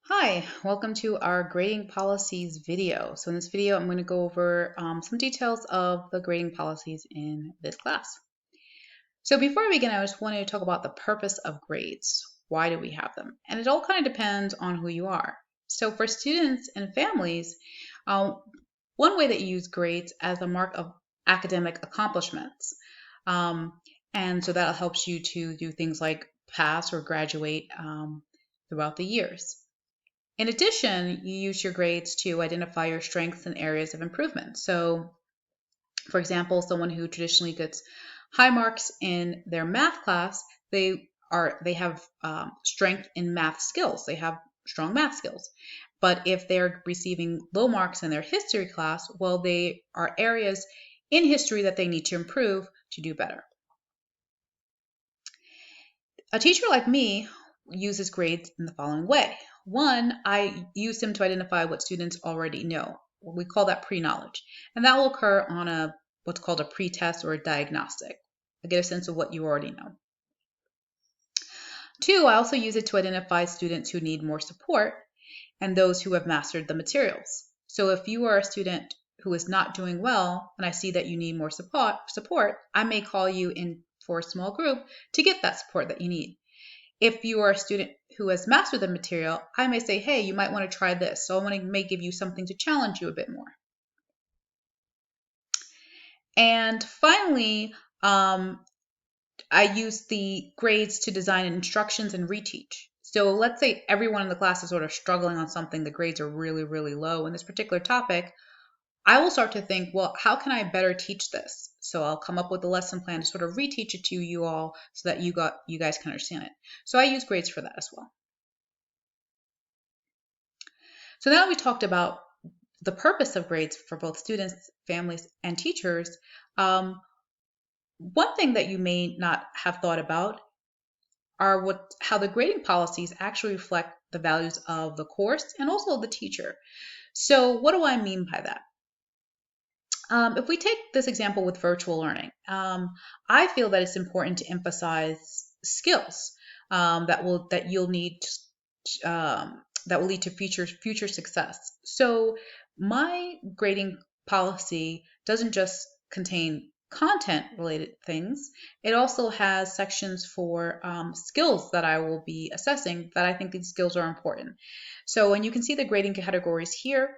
Hi, welcome to our grading policies video. So in this video, I'm going to go over some details of the grading policies in this class. So before I begin, I just wanted to talk about the purpose of grades. Why do we have them? And it all kind of depends on who you are. So for students and families, one way that you use grades as a mark of academic accomplishments. And so that helps you to do things like pass or graduate throughout the years. In addition, you use your grades to identify your strengths and areas of improvement. So, for example, someone who traditionally gets high marks in their math class, they have strength in math skills. They have strong math skills. But if they're receiving low marks in their history class, well, they are areas in history that they need to improve to do better. A teacher like me uses grades in the following way. One, I use them to identify what students already know. We call that pre-knowledge. And that will occur on what's called a pre-test or a diagnostic. I get a sense of what you already know. Two, I also use it to identify students who need more support and those who have mastered the materials. So if you are a student who is not doing well and I see that you need more support, I may call you in for a small group to get that support that you need. If you are a student who has mastered the material, I may say, hey, you might want to try this. So I may give you something to challenge you a bit more. And finally, I use the grades to design instructions and reteach. So let's say everyone in the class is sort of struggling on something. The grades are really, really low in this particular topic. I will start to think, well, how can I better teach this? So I'll come up with a lesson plan to sort of reteach it to you all so that you guys can understand it. So I use grades for that as well. So now that we talked about the purpose of grades for both students, families, and teachers, one thing that you may not have thought about are how the grading policies actually reflect the values of the course and also the teacher. So what do I mean by that? If we take this example with virtual learning, I feel that it's important to emphasize skills that you'll need that will lead to future success. So my grading policy doesn't just contain content related things. It also has sections for skills that I will be assessing that I think these skills are important. So, and you can see the grading categories here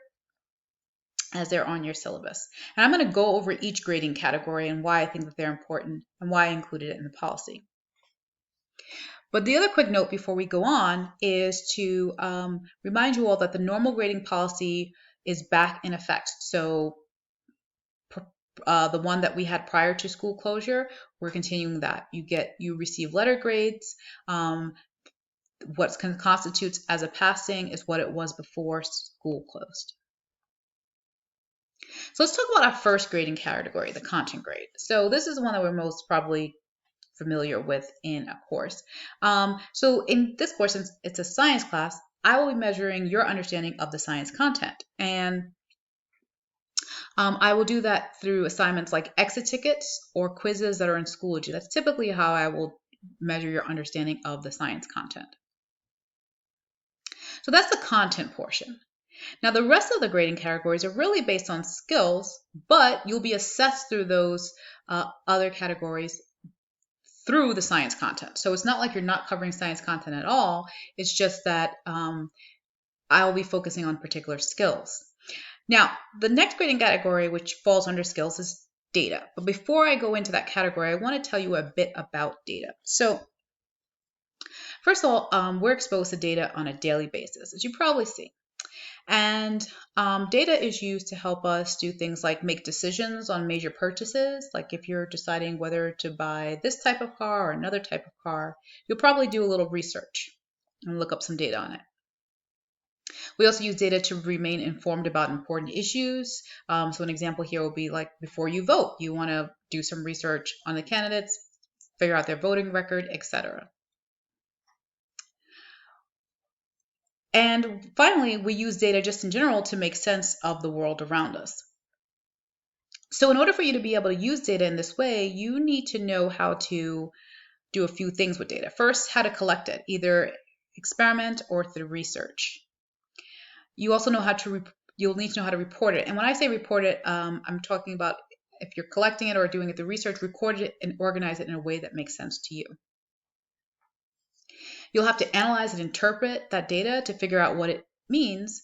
as they're on your syllabus. And I'm going to go over each grading category and why I think that they're important and why I included it in the policy. But the other quick note before we go on is to remind you all that the normal grading policy is back in effect. So the one that we had prior to school closure, we're continuing that. You receive letter grades. What constitutes as a passing is what it was before school closed. So let's talk about our first grading category, the content grade. So this is the one that we're most probably familiar with in a course. So in this course, since it's a science class, I will be measuring your understanding of the science content. And I will do that through assignments like exit tickets or quizzes that are in Schoology. That's typically how I will measure your understanding of the science content. So that's the content portion. Now, the rest of the grading categories are really based on skills, but you'll be assessed through those other categories through the science content. So it's not like you're not covering science content at all. It's just that I will be focusing on particular skills. Now, the next grading category, which falls under skills, is data. But before I go into that category, I want to tell you a bit about data. So first of all, we're exposed to data on a daily basis, as you probably see. And data is used to help us do things like make decisions on major purchases. Like if you're deciding whether to buy this type of car or another type of car, you'll probably do a little research and look up some data on it. We also use data to remain informed about important issues. So an example here will be like before you vote, you want to do some research on the candidates, figure out their voting record, etc. And finally, we use data just in general to make sense of the world around us. So in order for you to be able to use data in this way, you need to know how to do a few things with data. First, how to collect it, either experiment or through research. You also know how to, you'll need to know how to report it. And when I say report it, I'm talking about if you're collecting it or doing it the research, record it and organize it in a way that makes sense to you. You'll have to analyze and interpret that data to figure out what it means,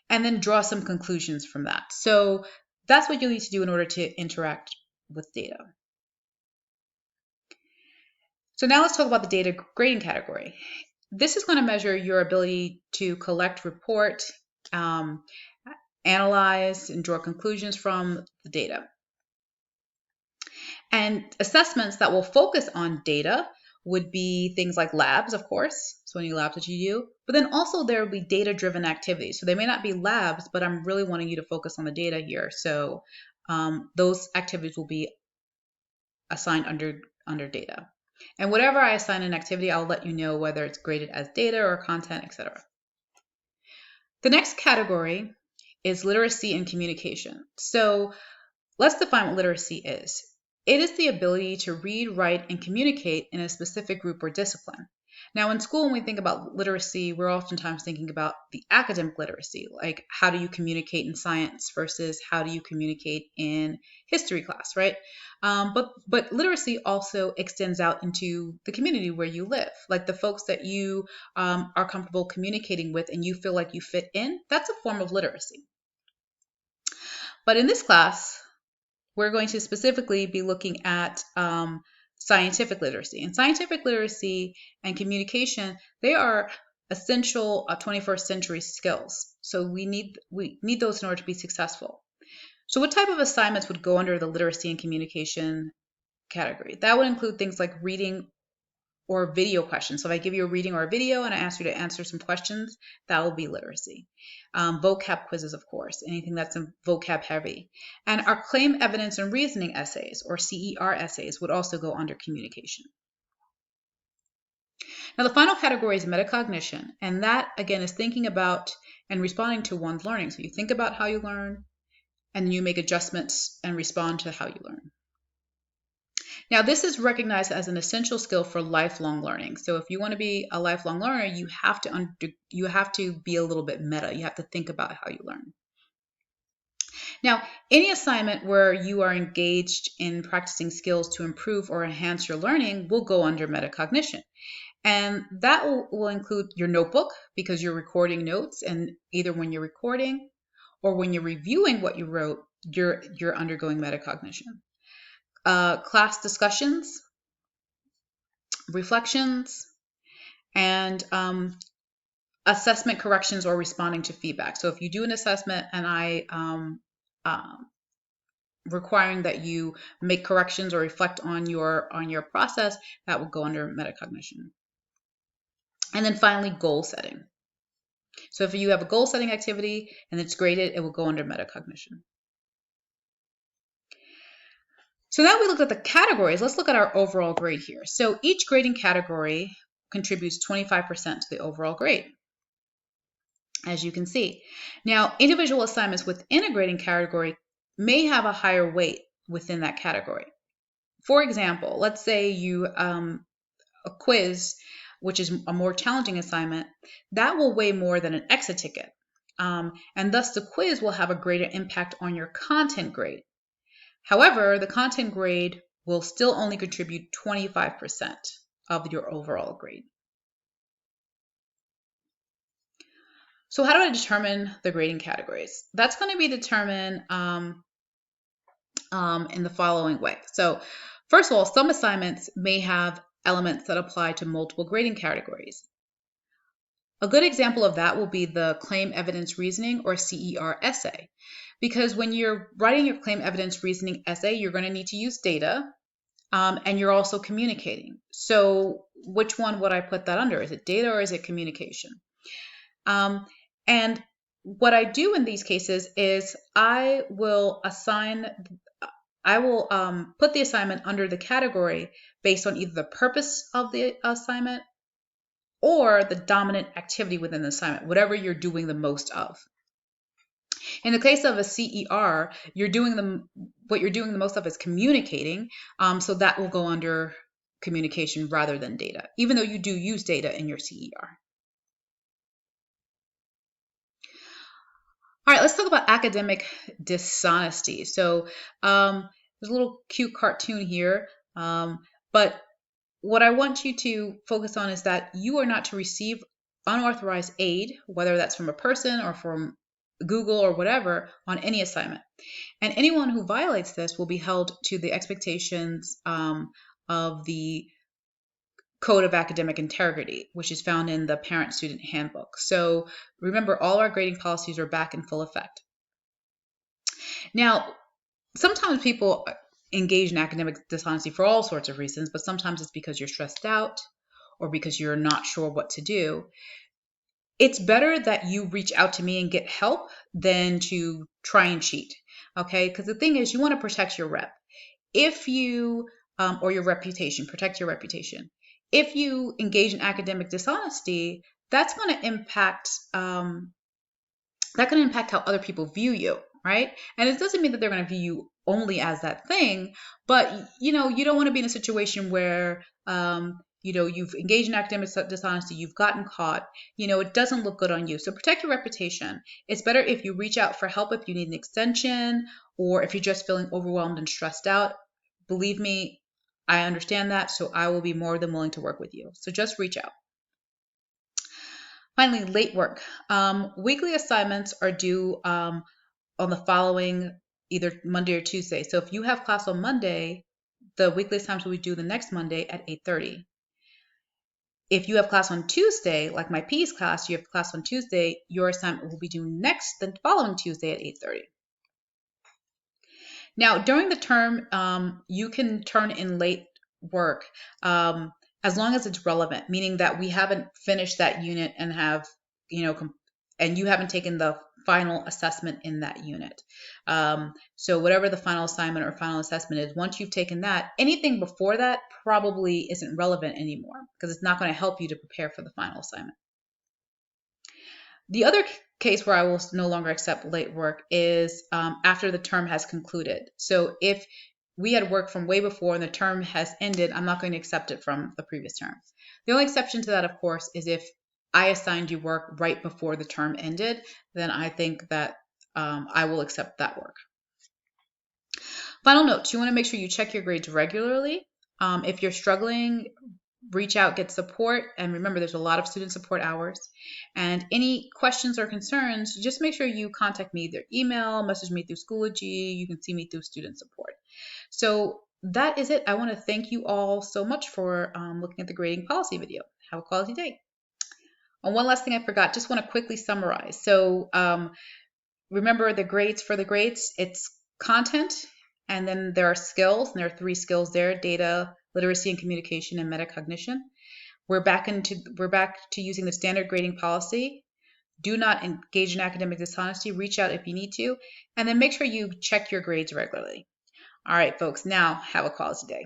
and then draw some conclusions from that. So that's what you'll need to do in order to interact with data. So now let's talk about the data grading category. This is going to measure your ability to collect, report, analyze, and draw conclusions from the data. And assessments that will focus on data would be things like labs, of course, so any labs that you do, but then also there will be data-driven activities. So they may not be labs, but I'm really wanting you to focus on the data here. So those activities will be assigned under data. And whatever I assign an activity, I'll let you know whether it's graded as data or content, etc. The next category is literacy and communication. So let's define what literacy is. It is the ability to read, write, and communicate in a specific group or discipline. Now, in school, when we think about literacy, we're oftentimes thinking about the academic literacy, like how do you communicate in science versus how do you communicate in history class, right? But literacy also extends out into the community where you live, like the folks that you are comfortable communicating with and you feel like you fit in. That's a form of literacy. But in this class, we're going to specifically be looking at scientific literacy. And scientific literacy and communication, they are essential 21st century skills. So we need those in order to be successful. So what type of assignments would go under the literacy and communication category? That would include things like reading or video questions. So if I give you a reading or a video and I ask you to answer some questions, that will be literacy. Vocab quizzes, of course, anything that's vocab heavy. And our claim, evidence, and reasoning essays, or CER essays, would also go under communication. Now, the final category is metacognition, and that, again, is thinking about and responding to one's learning. So you think about how you learn, and you make adjustments and respond to how you learn. Now, this is recognized as an essential skill for lifelong learning. So if you want to be a lifelong learner, you have to be a little bit meta. You have to think about how you learn. Now, any assignment where you are engaged in practicing skills to improve or enhance your learning will go under metacognition. And that will include your notebook, because you're recording notes, and either when you're recording or when you're reviewing what you wrote, you're undergoing metacognition. Class discussions, reflections, and assessment corrections or responding to feedback. So if you do an assessment and I requiring that you make corrections or reflect on your process, that will go under metacognition. And then finally, goal setting. So if you have a goal setting activity and it's graded, it will go under metacognition. So now we looked at the categories. Let's look at our overall grade here. So each grading category contributes 25% to the overall grade, as you can see. Now, individual assignments within a grading category may have a higher weight within that category. For example, let's say you a quiz, which is a more challenging assignment, that will weigh more than an exit ticket. And thus the quiz will have a greater impact on your content grade. However, the content grade will still only contribute 25% of your overall grade. So how do I determine the grading categories? That's going to be determined in the following way. So first of all, some assignments may have elements that apply to multiple grading categories. A good example of that will be the claim, evidence, reasoning, or CER essay. Because when you're writing your claim, evidence, reasoning essay, you're going to need to use data, and you're also communicating. So which one would I put that under? Is it data or is it communication? And what I do in these cases is I will put the assignment under the category based on either the purpose of the assignment or the dominant activity within the assignment, whatever you're doing the most of. In the case of a CER, what you're doing the most of is communicating, so that will go under communication rather than data, even though you do use data in your CER. All right, let's talk about academic dishonesty. So there's a little cute cartoon here, but what I want you to focus on is that you are not to receive unauthorized aid, whether that's from a person or from Google or whatever, on any assignment. And anyone who violates this will be held to the expectations of the Code of Academic Integrity, which is found in the Parent-Student Handbook. So remember, all our grading policies are back in full effect. Now, sometimes people engage in academic dishonesty for all sorts of reasons, but sometimes it's because you're stressed out or because you're not sure what to do. It's better that you reach out to me and get help than to try and cheat, okay? Because the thing is, you want to protect your rep. If you, or your reputation, protect your reputation. If you engage in academic dishonesty, that's going to impact how other people view you, right? And it doesn't mean that they're going to view you only as that thing, but you don't want to be in a situation where you've engaged in academic dishonesty, you've gotten caught, it doesn't look good on you. So protect your reputation. It's better if you reach out for help if you need an extension or if you're just feeling overwhelmed and stressed out. Believe me, I understand that, so I will be more than willing to work with you. So just reach out. Finally, late work. Weekly assignments are due on the following either Monday or Tuesday. So if you have class on Monday, the weekly assignments will be due the next Monday at 8:30. If you have class on Tuesday, like my P's class, you have class on Tuesday, your assignment will be due the following Tuesday at 8:30. Now, during the term, you can turn in late work as long as it's relevant, meaning that we haven't finished that unit and and you haven't taken the final assessment in that unit. So whatever the final assignment or final assessment is, once you've taken that, anything before that probably isn't relevant anymore because it's not going to help you to prepare for the final assignment. The other case where I will no longer accept late work is after the term has concluded. So if we had work from way before and the term has ended, I'm not going to accept it from the previous term. The only exception to that, of course, is if I assigned you work right before the term ended, then I think that I will accept that work. Final note, you want to make sure you check your grades regularly. If you're struggling, reach out, get support, and remember there's a lot of student support hours. And any questions or concerns, just make sure you contact me, either email, message me through Schoology, you can see me through student support. So that is it. I want to thank you all so much for looking at the grading policy video. Have a quality day. And one last thing I forgot, just want to quickly summarize. So remember the grades for the grades, it's content, and then there are skills, and there are 3 skills there: data, literacy and communication, and metacognition. We're back to using the standard grading policy. Do not engage in academic dishonesty. Reach out if you need to, and then make sure you check your grades regularly. All right, folks, now have a quality day.